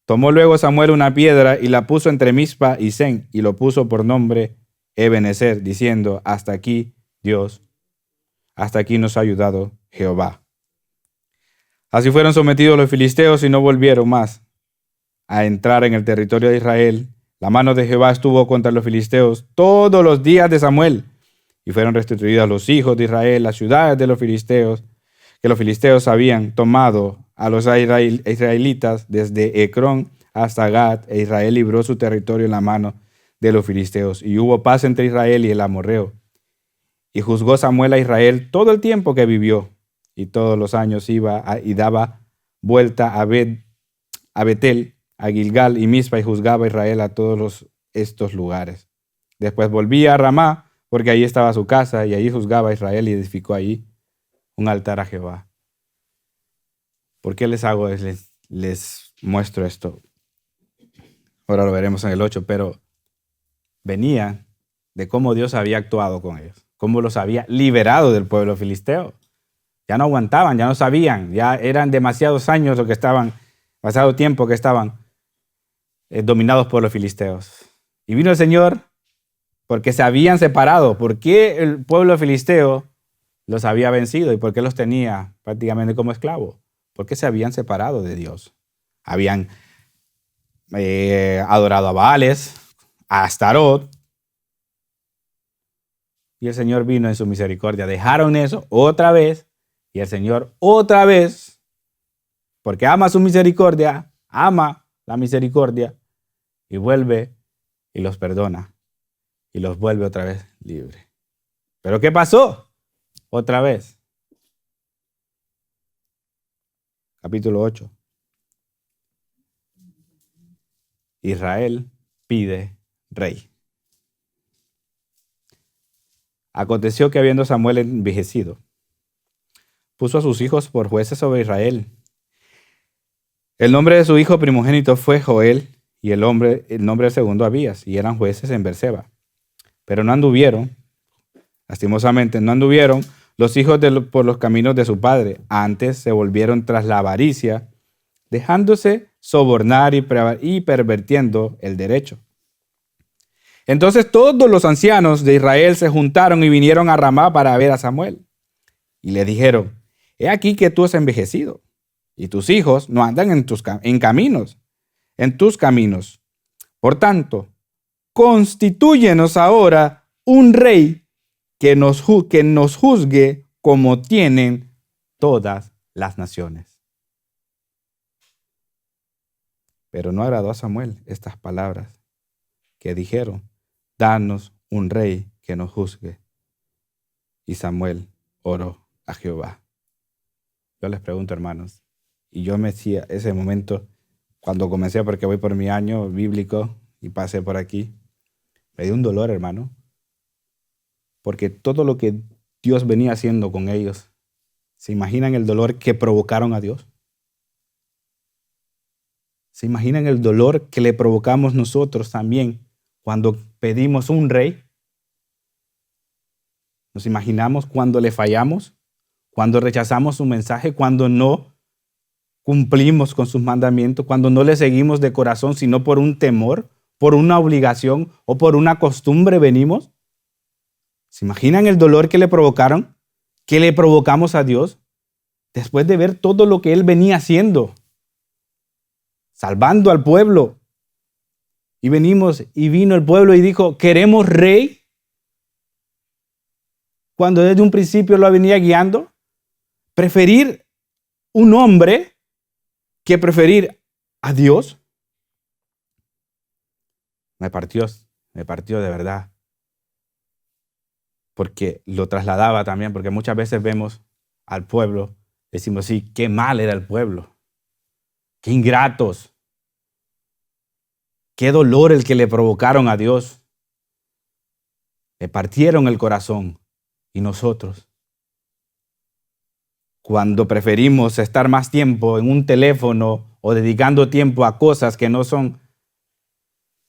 Tomó luego Samuel una piedra y la puso entre Mizpa y Sen, y lo puso por nombre Ebenezer, diciendo: hasta aquí, Dios, hasta aquí nos ha ayudado Jehová. Así fueron sometidos los filisteos y no volvieron más a entrar en el territorio de Israel. La mano de Jehová estuvo contra los filisteos todos los días de Samuel, y fueron restituidos los hijos de Israel, las ciudades de los filisteos, que los filisteos habían tomado a los israelitas desde Ecrón hasta Gat, e Israel libró su territorio en la mano de los filisteos. Y hubo paz entre Israel y el amorreo. Y juzgó Samuel a Israel todo el tiempo que vivió, y todos los años iba y daba vuelta a Betel, a Gilgal y Mizpa, y juzgaba a Israel a todos estos lugares. Después volvía a Ramá, porque ahí estaba su casa, y allí juzgaba a Israel y edificó allí un altar a Jehová. ¿Por qué les muestro esto? Ahora lo veremos en el 8, pero venía de cómo Dios había actuado con ellos, cómo los había liberado del pueblo filisteo. Ya no aguantaban, ya no sabían, ya eran demasiados años lo que estaban, pasado tiempo que estaban dominados por los filisteos. Y vino el Señor porque se habían separado. ¿Por qué el pueblo filisteo los había vencido y por qué los tenía prácticamente como esclavos? Porque se habían separado de Dios. Habían adorado a Baales, a Astarot. Y el Señor vino en su misericordia. Dejaron eso otra vez. Y el Señor otra vez, porque ama su misericordia, ama la misericordia, y vuelve y los perdona. Y los vuelve otra vez libres. ¿Pero qué pasó? Otra vez. Capítulo 8. Israel pide rey. Aconteció que habiendo Samuel envejecido, puso a sus hijos por jueces sobre Israel. El nombre de su hijo primogénito fue Joel, y el nombre del segundo Abías, y eran jueces en Beerseba. Pero no anduvieron, lastimosamente, no anduvieron los hijos por los caminos de su padre. Antes se volvieron tras la avaricia, dejándose sobornar y pervirtiendo el derecho. Entonces todos los ancianos de Israel se juntaron y vinieron a Ramá para ver a Samuel. Y le dijeron: he aquí que tú has envejecido, y tus hijos no andan en tus caminos. Por tanto, constitúyenos ahora un rey que nos juzgue como tienen todas las naciones. Pero no agradó a Samuel estas palabras que dijeron: danos un rey que nos juzgue. Y Samuel oró a Jehová. Yo les pregunto, hermanos, y yo me decía ese momento cuando comencé, porque voy por mi año bíblico, y pasé por aquí, me dio un dolor, hermano, porque todo lo que Dios venía haciendo con ellos, ¿se imaginan el dolor que provocaron a Dios? ¿Se imaginan el dolor que le provocamos nosotros también cuando pedimos un rey? ¿Nos imaginamos cuando le fallamos? Cuando rechazamos su mensaje, cuando no cumplimos con sus mandamientos, cuando no le seguimos de corazón, sino por un temor, por una obligación o por una costumbre venimos. ¿Se imaginan el dolor que le provocaron? ¿Que le provocamos a Dios? Después de ver todo lo que Él venía haciendo, salvando al pueblo. Y venimos y vino el pueblo y dijo, ¿queremos rey? Cuando desde un principio lo venía guiando. Preferir un hombre que preferir a Dios. Me partió de verdad. Porque lo trasladaba también, porque muchas veces vemos al pueblo, decimos, sí, qué mal era el pueblo, qué ingratos, qué dolor el que le provocaron a Dios. Le partieron el corazón. Y nosotros, cuando preferimos estar más tiempo en un teléfono o dedicando tiempo a cosas que no son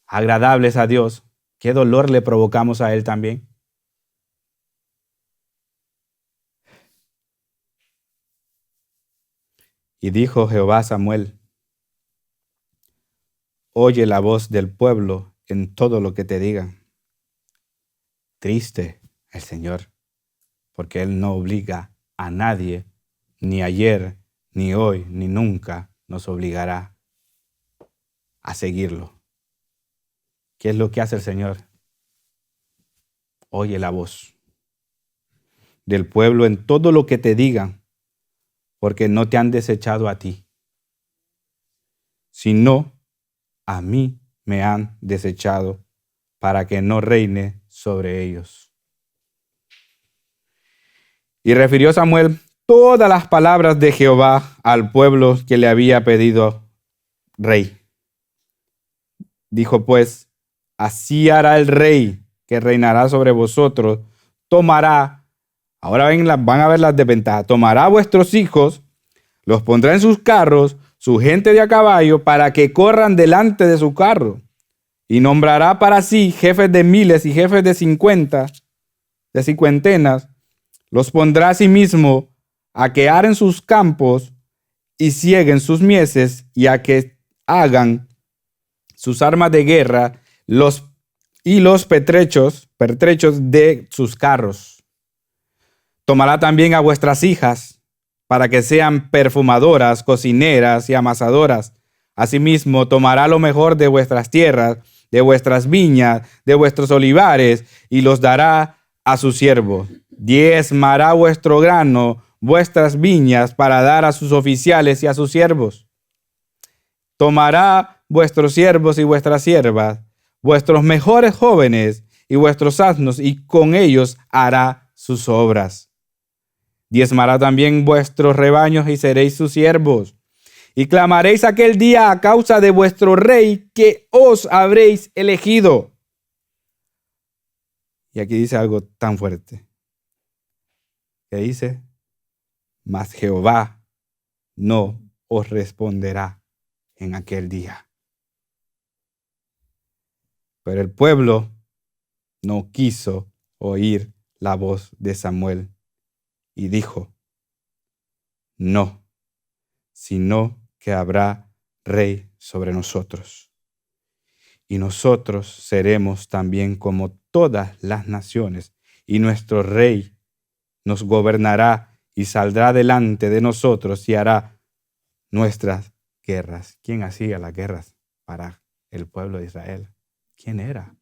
agradables a Dios, ¿qué dolor le provocamos a Él también? Y dijo Jehová a Samuel, oye la voz del pueblo en todo lo que te digan. Triste el Señor, porque Él no obliga a nadie, ni ayer, ni hoy, ni nunca nos obligará a seguirlo. ¿Qué es lo que hace el Señor? Oye la voz del pueblo en todo lo que te digan, porque no te han desechado a ti, sino a mí me han desechado para que no reine sobre ellos. Y refirió Samuel todas las palabras de Jehová al pueblo que le había pedido rey. Dijo pues, así hará el rey que reinará sobre vosotros, tomará, ahora van a ver las desventajas, tomará a vuestros hijos, los pondrá en sus carros, su gente de a caballo, para que corran delante de su carro, y nombrará para sí jefes de miles y jefes de cincuentenas, los pondrá a sí mismo a que aren sus campos y cieguen sus mieses y a que hagan sus armas de guerra los pertrechos de sus carros. Tomará también a vuestras hijas para que sean perfumadoras, cocineras y amasadoras. Asimismo, tomará lo mejor de vuestras tierras, de vuestras viñas, de vuestros olivares, y los dará a sus siervos. Diezmará vuestro grano, vuestras viñas, para dar a sus oficiales y a sus siervos. Tomará vuestros siervos y vuestras siervas, vuestros mejores jóvenes y vuestros asnos, y con ellos hará sus obras. Diezmará también vuestros rebaños y seréis sus siervos. Y clamaréis aquel día a causa de vuestro rey que os habréis elegido. Y aquí dice algo tan fuerte. Que dice, mas Jehová no os responderá en aquel día. Pero el pueblo no quiso oír la voz de Samuel y dijo, no, sino que habrá rey sobre nosotros. Y nosotros seremos también como todas las naciones, y nuestro rey nos gobernará y saldrá delante de nosotros y hará nuestras guerras. ¿Quién hacía las guerras para el pueblo de Israel? ¿Quién era?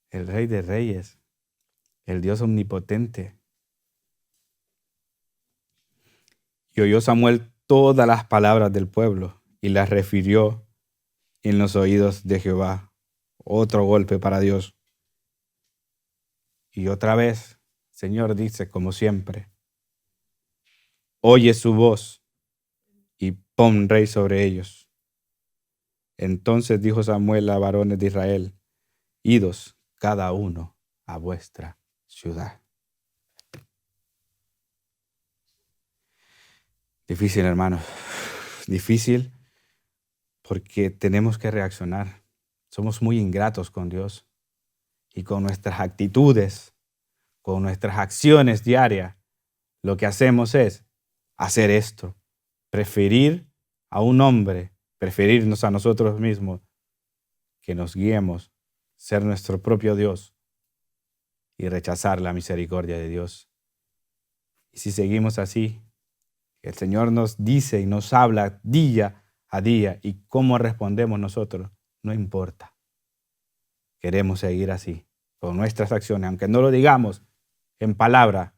El Rey de Reyes, el Dios omnipotente. Y oyó Samuel todas las palabras del pueblo y las refirió en los oídos de Jehová. Otro golpe para Dios. Y otra vez, Señor dice, como siempre, oye su voz y pon rey sobre ellos. Entonces dijo Samuel a varones de Israel: idos cada uno a vuestra ciudad. Difícil, hermanos. Difícil porque tenemos que reaccionar. Somos muy ingratos con Dios y con nuestras actitudes, con nuestras acciones diarias. Lo que hacemos es hacer esto, preferir a un hombre, preferirnos a nosotros mismos, que nos guiemos, ser nuestro propio Dios y rechazar la misericordia de Dios. Y si seguimos así, el Señor nos dice y nos habla día a día, y cómo respondemos nosotros, no importa. Queremos seguir así, con nuestras acciones, aunque no lo digamos en palabra,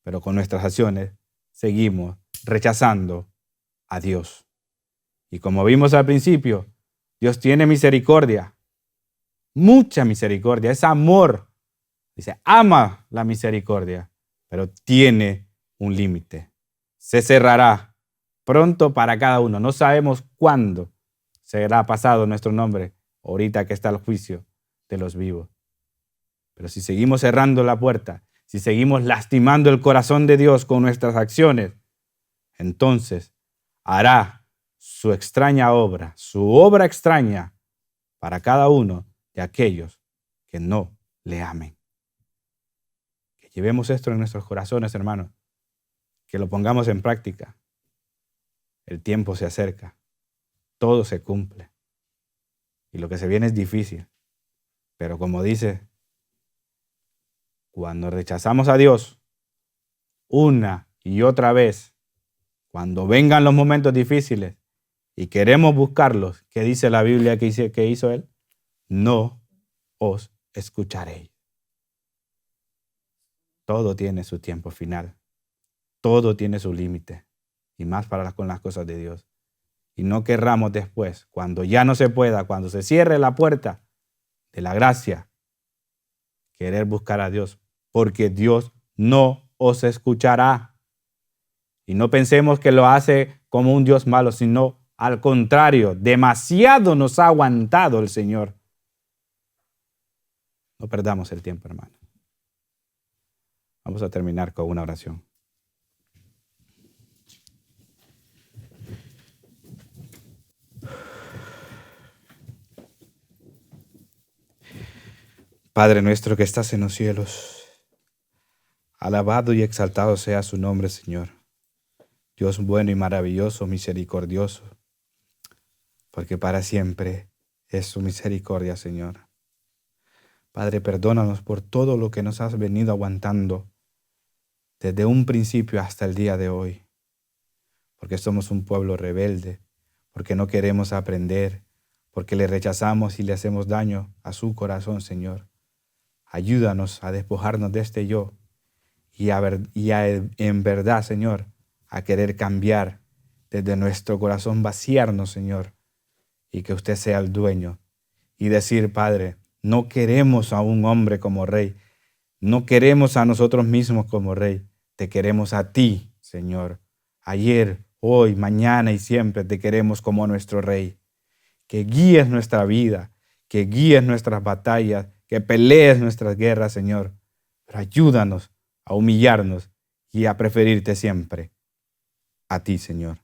pero con nuestras acciones seguimos rechazando a Dios. Y como vimos al principio, Dios tiene misericordia, mucha misericordia, es amor. Dice, ama la misericordia, pero tiene un límite. Se cerrará pronto para cada uno. No sabemos cuándo será pasado nuestro nombre, ahorita que está el juicio de los vivos. Pero si seguimos cerrando la puerta, si seguimos lastimando el corazón de Dios con nuestras acciones, entonces hará su extraña obra, su obra extraña para cada uno de aquellos que no le amen. Que llevemos esto en nuestros corazones, hermanos, que lo pongamos en práctica. El tiempo se acerca, todo se cumple y lo que se viene es difícil, pero como dice, cuando rechazamos a Dios una y otra vez, cuando vengan los momentos difíciles y queremos buscarlos, ¿qué dice la Biblia que hizo Él? No os escucharéis. Todo tiene su tiempo final, todo tiene su límite, y más con las cosas de Dios. Y no querramos después, cuando ya no se pueda, cuando se cierre la puerta de la gracia, querer buscar a Dios, porque Dios no os escuchará. Y no pensemos que lo hace como un Dios malo, sino al contrario, demasiado nos ha aguantado el Señor. No perdamos el tiempo, hermano. Vamos a terminar con una oración. Padre nuestro que estás en los cielos, alabado y exaltado sea su nombre, Señor. Dios bueno y maravilloso, misericordioso, porque para siempre es su misericordia, Señor. Padre, perdónanos por todo lo que nos has venido aguantando desde un principio hasta el día de hoy, porque somos un pueblo rebelde, porque no queremos aprender, porque le rechazamos y le hacemos daño a su corazón, Señor. Ayúdanos a despojarnos de este yo y en verdad, Señor, a querer cambiar desde nuestro corazón, vaciarnos, Señor, y que usted sea el dueño. Y decir, Padre, no queremos a un hombre como rey, no queremos a nosotros mismos como rey, te queremos a ti, Señor. Ayer, hoy, mañana y siempre te queremos como nuestro rey. Que guíes nuestra vida, que guíes nuestras batallas, que pelees nuestras guerras, Señor. Pero ayúdanos a humillarnos y a preferirte siempre a ti, Señor.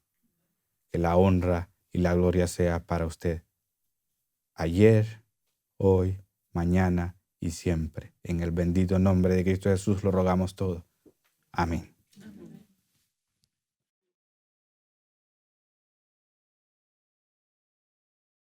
Que la honra y la gloria sea para usted. Ayer, hoy, mañana y siempre. En el bendito nombre de Cristo Jesús lo rogamos todo. Amén.